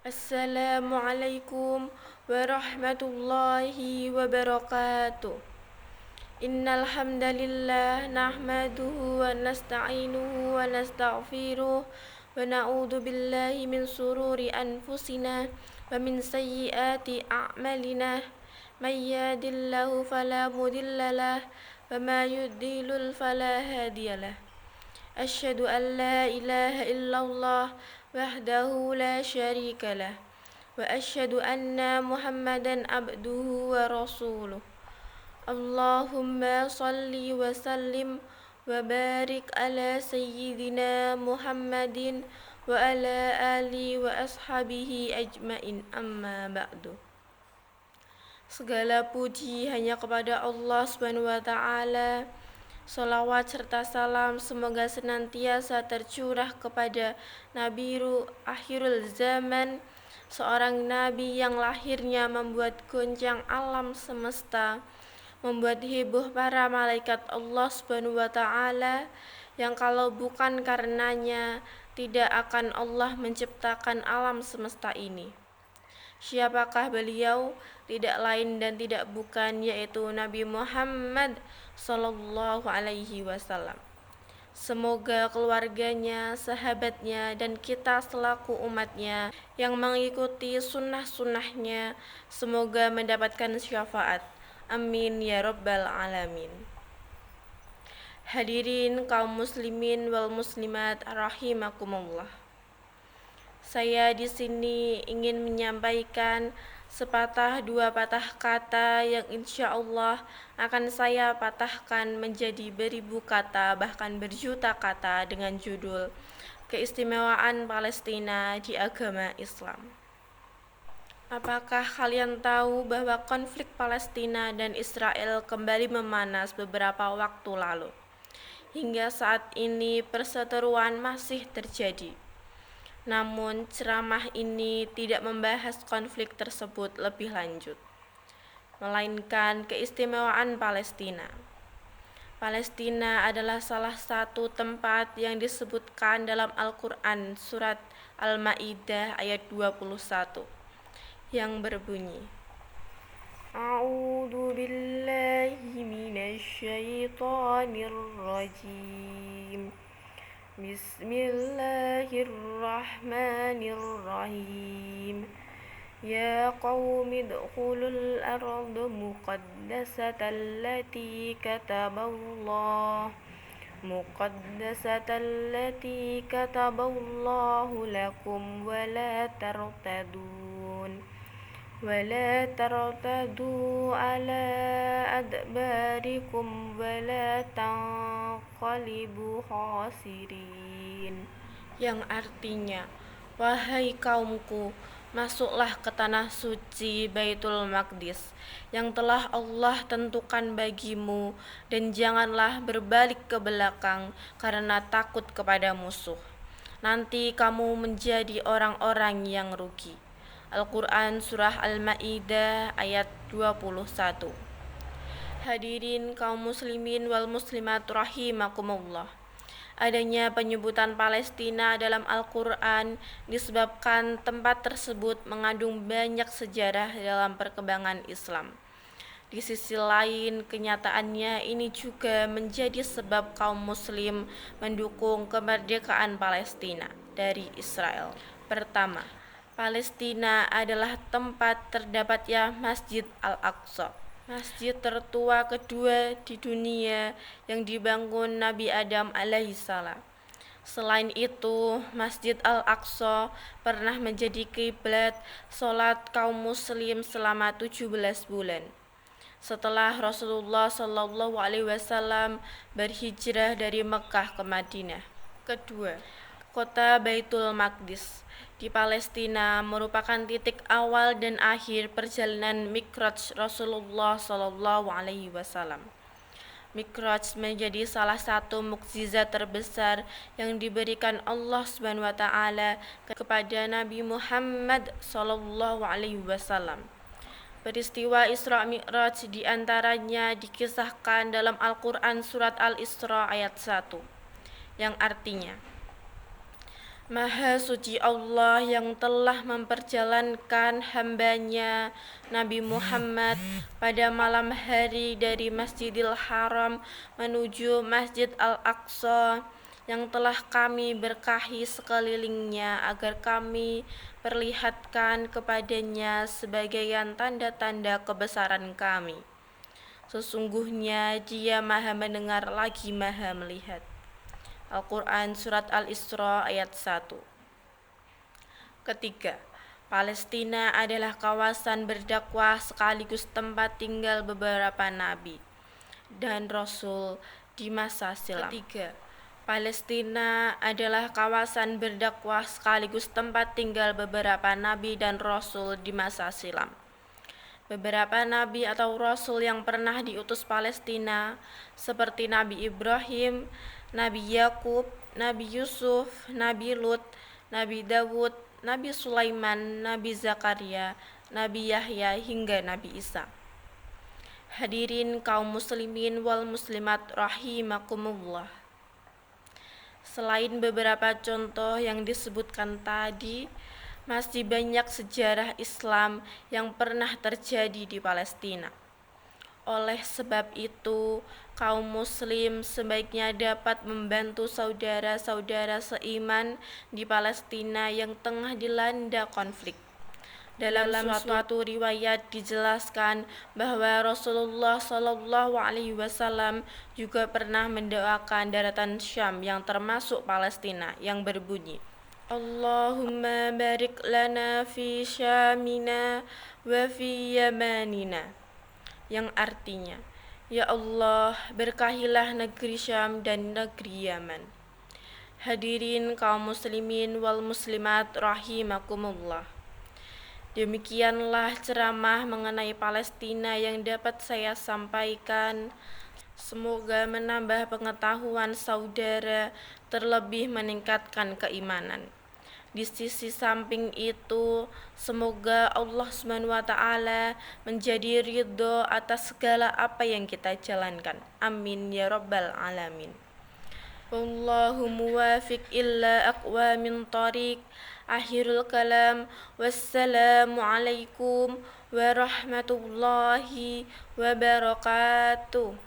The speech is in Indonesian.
Assalamualaikum warahmatullahi wabarakatuh. Innal hamdalillah nahmaduhu wa nasta'inuhu wa nastaghfiruh wa na'udzu billahi min sururi anfusina wa min sayyiati a'malina. May yahdihillahu fala mudhillalah wa may yudlil fala hadiyalah. Asyhadu an la ilaha illallah wahdahu la syarika lah wa asyhadu anna Muhammadan abduhu wa rasuluh. Allahumma salli wa sallim wa barik ala sayyidina Muhammadin wa ala ali wa ashabihi ajmain, amma ba'du. Segala puji hanya kepada Allah Subhanahu wa taala. Salawat serta salam semoga senantiasa tercurah kepada Nabi akhirul zaman, seorang nabi yang lahirnya membuat goncang alam semesta, membuat heboh para malaikat Allah Subhanahu wa taala, yang kalau bukan karenanya tidak akan Allah menciptakan alam semesta ini. Siapakah beliau? Tidak lain dan tidak bukan yaitu Nabi Muhammad sallallahu alaihi wasallam. Semoga keluarganya, sahabatnya, dan kita selaku umatnya yang mengikuti sunnah-sunnahnya semoga mendapatkan syafaat. Amin ya rabbal alamin. Hadirin kaum muslimin wal muslimat rahimakumullah. Saya di sini ingin menyampaikan sepatah dua patah kata yang insya Allah akan saya patahkan menjadi beribu kata, bahkan berjuta kata, dengan judul Keistimewaan Palestina di Agama Islam. Apakah kalian tahu bahwa konflik Palestina dan Israel kembali memanas beberapa waktu lalu? Hingga saat ini perseteruan masih terjadi. Namun ceramah ini tidak membahas konflik tersebut lebih lanjut, melainkan keistimewaan Palestina. Palestina adalah salah satu tempat yang disebutkan dalam Al-Quran surat Al-Ma'idah ayat 21 yang berbunyi, A'udzu billahi minasy syaithanir rajim. Bismillahirrahmanirrahim. Ya qaumi udkhulul arda muqaddasatan allati kataballahu lakum wa la tartadu ala adbarikum wa la tanqalibu khasirin, yang artinya, wahai kaumku, masuklah ke tanah suci Baitul Maqdis yang telah Allah tentukan bagimu, dan janganlah berbalik ke belakang karena takut kepada musuh. Nanti kamu menjadi orang-orang yang rugi. Al-Quran Surah Al-Ma'idah ayat 21. Hadirin kaum muslimin wal muslimat rahimakumullah. Adanya penyebutan Palestina dalam Al-Quran disebabkan tempat tersebut mengandung banyak sejarah dalam perkembangan Islam. Di sisi lain, kenyataannya ini juga menjadi sebab kaum muslim mendukung kemerdekaan Palestina dari Israel. Pertama, Palestina adalah tempat terdapatnya Masjid Al-Aqsa, masjid tertua kedua di dunia yang dibangun Nabi Adam alaihissalam. Selain itu, Masjid Al-Aqsa pernah menjadi kiblat sholat kaum muslim selama 17 bulan. Setelah Rasulullah Shallallahu Alaihi Wasallam berhijrah dari Mekah ke Madinah. Kedua, kota Baitul Maqdis di Palestina merupakan titik awal dan akhir perjalanan Mi'raj Rasulullah Shallallahu Alaihi Wasallam. Mi'raj menjadi salah satu mukjizat terbesar yang diberikan Allah Subhanahu wa taala kepada Nabi Muhammad Shallallahu Alaihi Wasallam. Peristiwa Isra Mi'raj diantaranya dikisahkan dalam Al-Quran surat Al-Isra ayat 1, yang artinya, Maha suci Allah yang telah memperjalankan hambanya Nabi Muhammad pada malam hari dari Masjidil Haram menuju Masjid Al-Aqsa, yang telah kami berkahi sekelilingnya agar kami perlihatkan kepadanya sebagian tanda-tanda kebesaran kami. Sesungguhnya Dia Maha mendengar lagi Maha melihat. Al-Quran Surat Al-Isra ayat 1. Ketiga, Palestina adalah kawasan berdakwah sekaligus tempat tinggal beberapa nabi dan rasul di masa silam. Ketiga, Palestina adalah kawasan berdakwah sekaligus tempat tinggal beberapa nabi dan rasul di masa silam. Beberapa nabi atau rasul yang pernah diutus Palestina seperti Nabi Ibrahim, Nabi Yakub, Nabi Yusuf, Nabi Lut, Nabi Dawud, Nabi Sulaiman, Nabi Zakaria, Nabi Yahya hingga Nabi Isa. Hadirin kaum muslimin wal muslimat rahimakumullah. Selain beberapa contoh yang disebutkan tadi, masih banyak sejarah Islam yang pernah terjadi di Palestina. Oleh sebab itu, kaum muslim sebaiknya dapat membantu saudara-saudara seiman di Palestina yang tengah dilanda konflik. Dalam suatu riwayat dijelaskan bahwa Rasulullah SAW juga pernah mendoakan daratan Syam yang termasuk Palestina yang berbunyi, Allahumma barik lana fi syamina wa fi yamanina, yang artinya, Ya Allah, berkahilah negeri Syam dan negeri Yaman. Hadirin kaum muslimin wal muslimat rahimakumullah. Demikianlah ceramah mengenai Palestina yang dapat saya sampaikan. Semoga menambah pengetahuan saudara, terlebih meningkatkan keimanan. Di sisi samping itu, semoga Allah SWT menjadi ridho atas segala apa yang kita jalankan. Amin ya rabbal alamin. Wallahu muwafiq illa aqwa min tariq. Akhirul kalam. Wassalamu alaikum warahmatullahi wabarakatuh.